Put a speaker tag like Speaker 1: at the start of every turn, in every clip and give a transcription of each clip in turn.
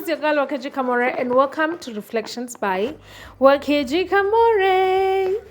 Speaker 1: is your girl Wakeji Kamore, and welcome to Reflections by Wakeji Kamore.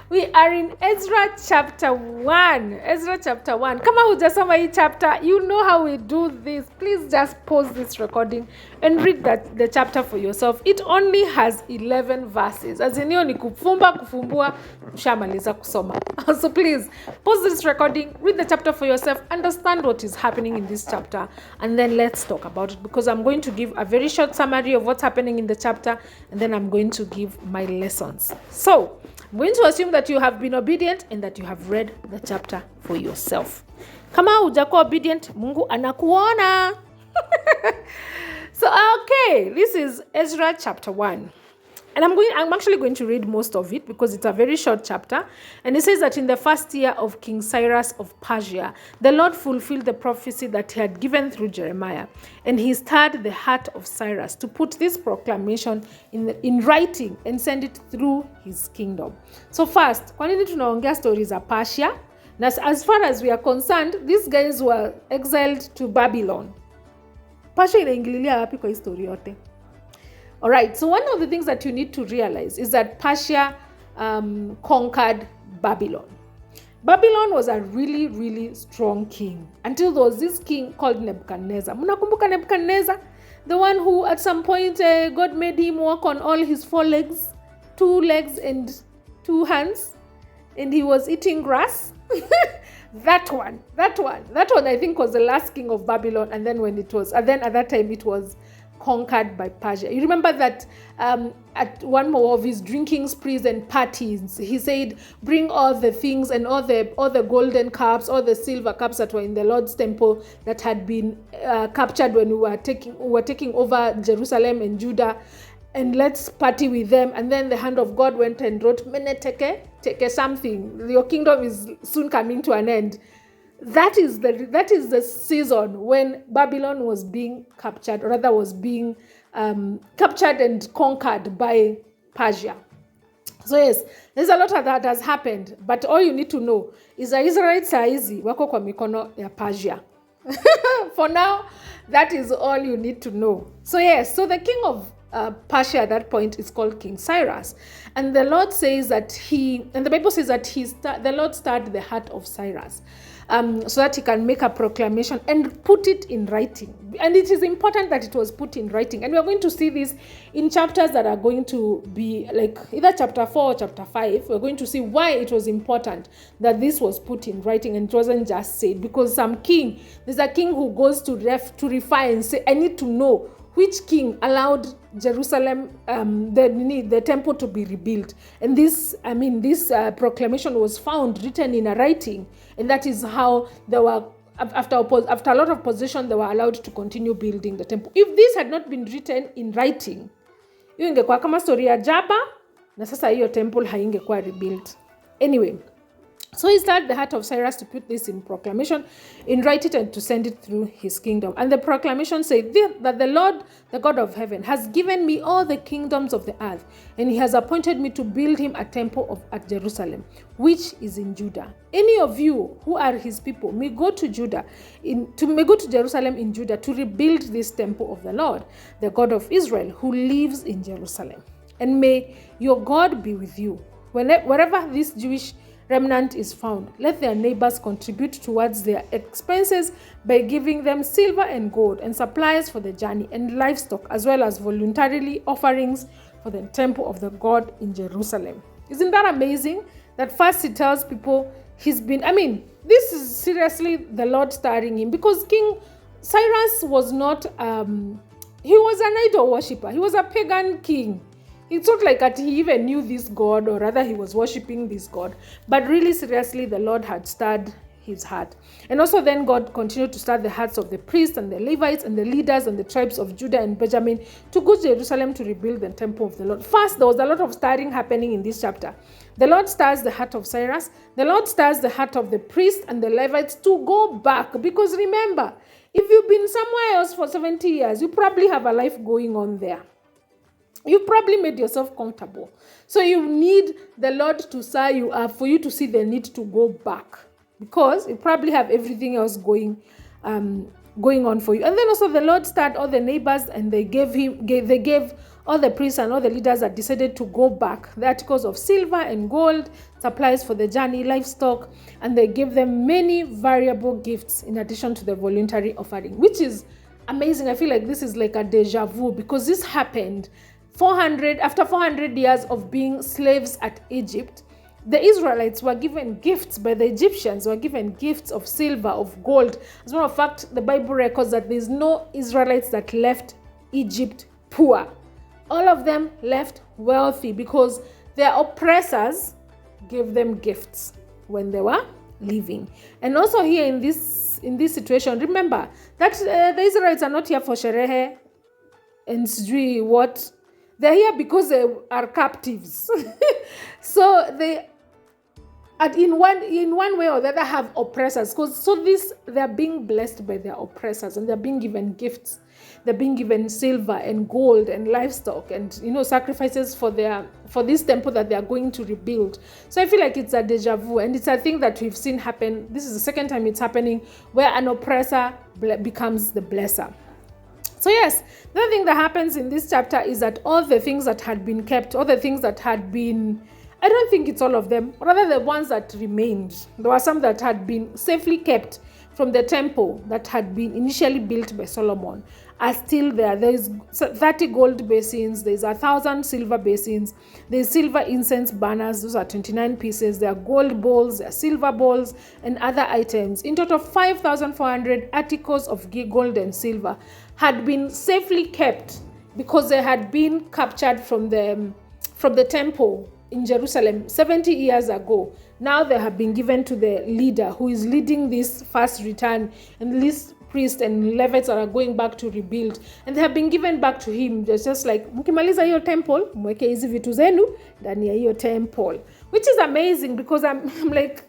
Speaker 1: We are in Ezra Chapter 1. Ezra Chapter 1. Kama hujasoma hii chapter, you know how we do this. Please just pause this recording and read the chapter for yourself. It only has 11 verses. As in hiyo ni kufumbua, ushamaliza kusoma. So please, pause this recording, read the chapter for yourself, understand what is happening in this chapter, and then let's talk about it, because I'm going to give a very short summary of what's happening in the chapter, and then I'm going to give my lessons. So, I'm going to assume that you have been obedient and that you have read the chapter for yourself. Kama hujakuwa obedient, Mungu anakuona. So, okay, this is Ezra chapter 1. And I'm actually going to read most of it because it's a very short chapter. And it says that in the first year of King Cyrus of Persia, the Lord fulfilled the prophecy that he had given through Jeremiah. And he stirred the heart of Cyrus to put this proclamation in writing and send it through his kingdom. So first, kwa nini tunaongea stories of Persia? As far as we are concerned, these guys were exiled to Babylon. Persia inaingililia wapi kwa history yote? All right, so one of the things that you need to realize is that Persia conquered Babylon. Babylon was a really, really strong king until there was this king called Nebuchadnezzar. Munakumbuka Nebuchadnezzar? The one who at some point God made him walk on all his 4 legs, 2 legs and 2 hands, and he was eating grass. That one I think was the last king of Babylon, and then at that time it was conquered by Persia. You remember that at one more of his drinking sprees and parties, he said, bring all the things and all the golden cups, all the silver cups that were in the Lord's temple that had been captured when we were taking over Jerusalem and Judah, and let's party with them. And then the hand of God went and wrote, Mene teke something. Your kingdom is soon coming to an end. That is the season when Babylon was being captured, or rather was being captured and conquered by Persia. So yes, there's a lot of that has happened, but all you need to know is that Israelites saizi wako kwa mikono ya Persia. For now, that is all you need to know. So yes, so the king of Persia at that point is called King Cyrus, and the Lord says that the Bible says that the Lord stirred the heart of Cyrus, so that he can make a proclamation and put it in writing. And it is important that it was put in writing, and we are going to see this in chapters that are going to be like either chapter 4 or chapter 5. We're going to see why it was important that this was put in writing and it wasn't just said, because there's a king who goes to refer and say, I need to know which king allowed Jerusalem, the temple to be rebuilt. And this proclamation was found written in a writing. And that is how they were, after a lot of opposition, they were allowed to continue building the temple. If this had not been written in writing, hiyo ingekuwa kama story ya Jaba, na sasa hiyo temple haingekuwa rebuilt. Anyway, so he stirred the heart of Cyrus to put this in proclamation, in write it, and to send it through his kingdom. And the proclamation said that the Lord, the God of heaven, has given me all the kingdoms of the earth, and he has appointed me to build him a temple at Jerusalem, which is in Judah. Any of you who are his people may go to Jerusalem in Judah to rebuild this temple of the Lord, the God of Israel, who lives in Jerusalem. And may your God be with you. Wherever this Jewish remnant is found, let their neighbors contribute towards their expenses by giving them silver and gold and supplies for the journey and livestock, as well as voluntarily offerings for the temple of the God in Jerusalem. Isn't that amazing? That first he tells people this is seriously the Lord stirring him, because King Cyrus was not, he was an idol worshiper. He was a pagan king. It's not like that he even knew this God, or rather he was worshipping this God. But really seriously, the Lord had stirred his heart. And also then God continued to stir the hearts of the priests and the Levites and the leaders and the tribes of Judah and Benjamin to go to Jerusalem to rebuild the temple of the Lord. First, there was a lot of stirring happening in this chapter. The Lord stirs the heart of Cyrus. The Lord stirs the heart of the priests and the Levites to go back. Because remember, if you've been somewhere else for 70 years, you probably have a life going on there. You've probably made yourself comfortable. So you need the Lord to stir you up for you to see the need to go back. Because you probably have everything else going going on for you. And then also the Lord stirred all the neighbors, and they gave all the priests and all the leaders that decided to go back the articles of silver and gold, supplies for the journey, livestock, and they gave them many variable gifts in addition to the voluntary offering, which is amazing. I feel like this is like a deja vu, because this happened after 400 years of being slaves at Egypt. The Israelites were given gifts by the Egyptians, were given gifts of silver, of gold. As a matter of fact, the Bible records that there's no Israelites that left Egypt poor. All of them left wealthy because their oppressors gave them gifts when they were leaving. And also here in this situation, remember that the Israelites are not here for sherehe and sijui what. They're here because they are captives. So they, in one way or the other, have oppressors. They're being blessed by their oppressors, and they're being given gifts. They're being given silver and gold and livestock and sacrifices for this temple that they are going to rebuild. So I feel like it's a deja vu, and it's a thing that we've seen happen. This is the second time it's happening, where an oppressor becomes the blesser. So yes, the other thing that happens in this chapter is that all the things that had been kept, all the things that had been, I don't think it's all of them, rather the ones that remained. There were some that had been safely kept from the temple that had been initially built by Solomon, are still there. There's 30 gold basins, there's 1,000 silver basins, there's silver incense burners, those are 29 pieces, there are gold bowls, there are silver bowls, and other items. In total, 5,400 articles of gold and silver had been safely kept because they had been captured from the temple in Jerusalem 70 years ago. Now they have been given to the leader who is leading this first return, and this priests and Levites are going back to rebuild, and they have been given back to him. Just like, mkimaliza hiyo temple, mweke hizi vitu zenu ndani ya hiyo temple, which is amazing, because I'm like,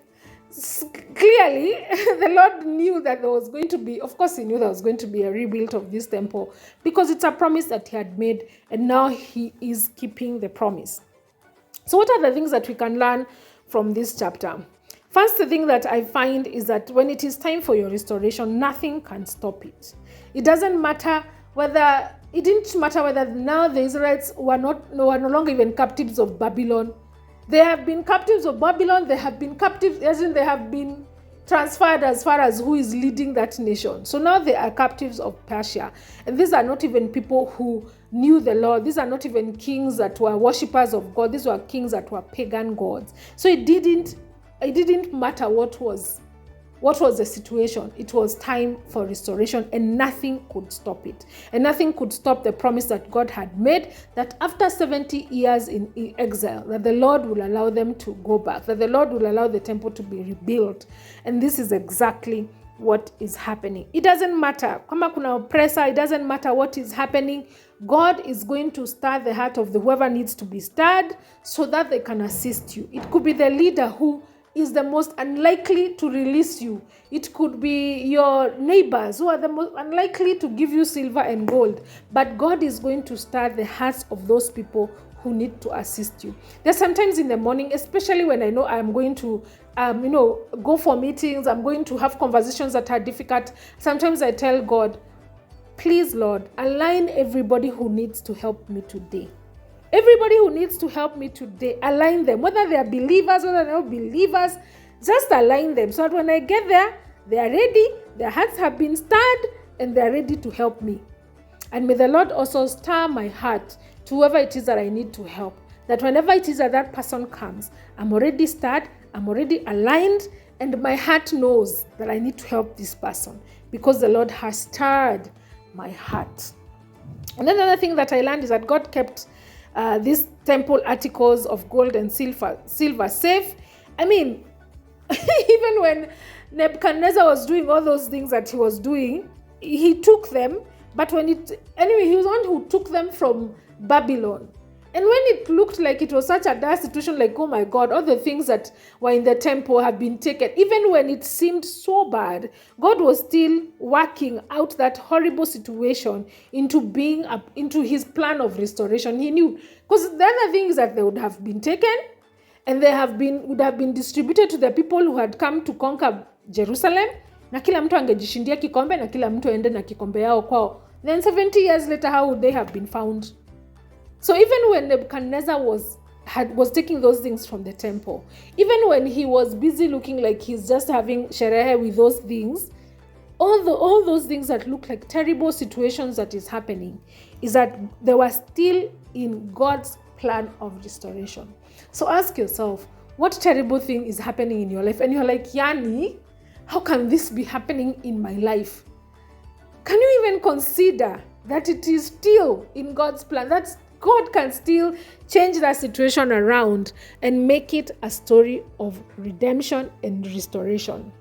Speaker 1: clearly the Lord knew that there was going to be, of course he knew there was going to be a rebuild of this temple, because it's a promise that he had made, and now he is keeping the promise. So what are the things that we can learn from this chapter? First thing that I find is that when it is time for your restoration, nothing can stop it. It doesn't matter whether, it didn't matter whether now the Israelites were no longer even captives of Babylon. They have been captives of Babylon, they have been captives, as in they have been transferred as far as who is leading that nation. So now they are captives of Persia. And these are not even people who knew the Lord. These are not even kings that were worshippers of God. These were kings that were pagan gods. So it didn't matter what was the situation. It was time for restoration, and nothing could stop it. And nothing could stop the promise that God had made, that after 70 years in exile, that the Lord will allow them to go back, that the Lord will allow the temple to be rebuilt. And this is exactly what is happening. It doesn't matter kama kuna oppressor, it doesn't matter what is happening. God is going to stir the heart of whoever needs to be stirred, so that they can assist you. It could be the leader who is the most unlikely to release you. It could be your neighbors who are the most unlikely to give you silver and gold. But God is going to stir the hearts of those people who need to assist you. There's sometimes in the morning, especially when I know I'm going to go for meetings, I'm going to have conversations that are difficult. Sometimes I tell God, please Lord, align everybody who needs to help me today. Everybody who needs to help me today, align them. Whether they are believers, whether they are not believers, just align them. So that when I get there, they are ready, their hearts have been stirred, and they are ready to help me. And may the Lord also stir my heart to whoever it is that I need to help. That whenever it is that person comes, I'm already stirred, I'm already aligned, and my heart knows that I need to help this person because the Lord has stirred my heart. And then another thing that I learned is that God kept these temple articles of gold and silver safe. I mean, even when Nebuchadnezzar was doing all those things that he was doing, he took them. But he was the one who took them from Babylon. And when it looked like it was such a dire situation, like, oh my God, all the things that were in the temple have been taken. Even when it seemed so bad, God was still working out that horrible situation into his plan of restoration. He knew, because the other things that they would have been taken, and would have been distributed to the people who had come to conquer Jerusalem. na kila mtu angejishindia kikombe na kila mtu aende na kikombe yao kwao, then 70 years later how would they have been found? So even when Nebuchadnezzar was taking those things from the temple, even when he was busy looking like he's just having sherehe with those things, all those things that look like terrible situations that is happening, is that they were still in God's plan of restoration. So ask yourself, what terrible thing is happening in your life? And you're like, Yani, how can this be happening in my life? Can you even consider that it is still in God's plan? That God can still change that situation around and make it a story of redemption and restoration.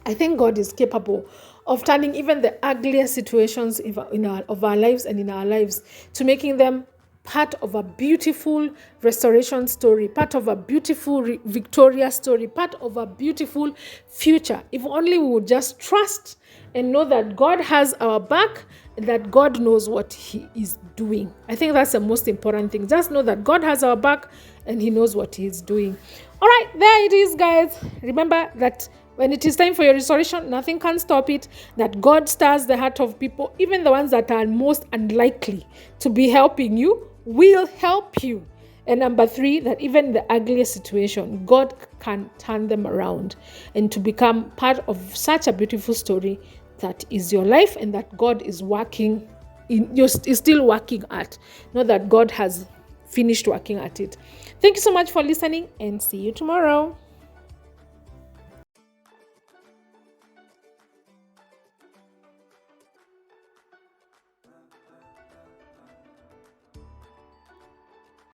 Speaker 1: I think God is capable of turning even the ugliest situations of our lives and in our lives to making them part of a beautiful restoration story, part of a beautiful victorious story, part of a beautiful future. If only we would just trust and know that God has our back and that God knows what he is doing. I think that's the most important thing. Just know that God has our back and he knows what he is doing. All right, there it is, guys. Remember that when it is time for your restoration, nothing can stop it. That God stirs the heart of people, even the ones that are most unlikely to be helping you, will help you. And number 3, that even the ugliest situation, God can turn them around and to become part of such a beautiful story that is your life and that God is working is still working at. Not that God has finished working at it. Thank you so much for listening and see you tomorrow.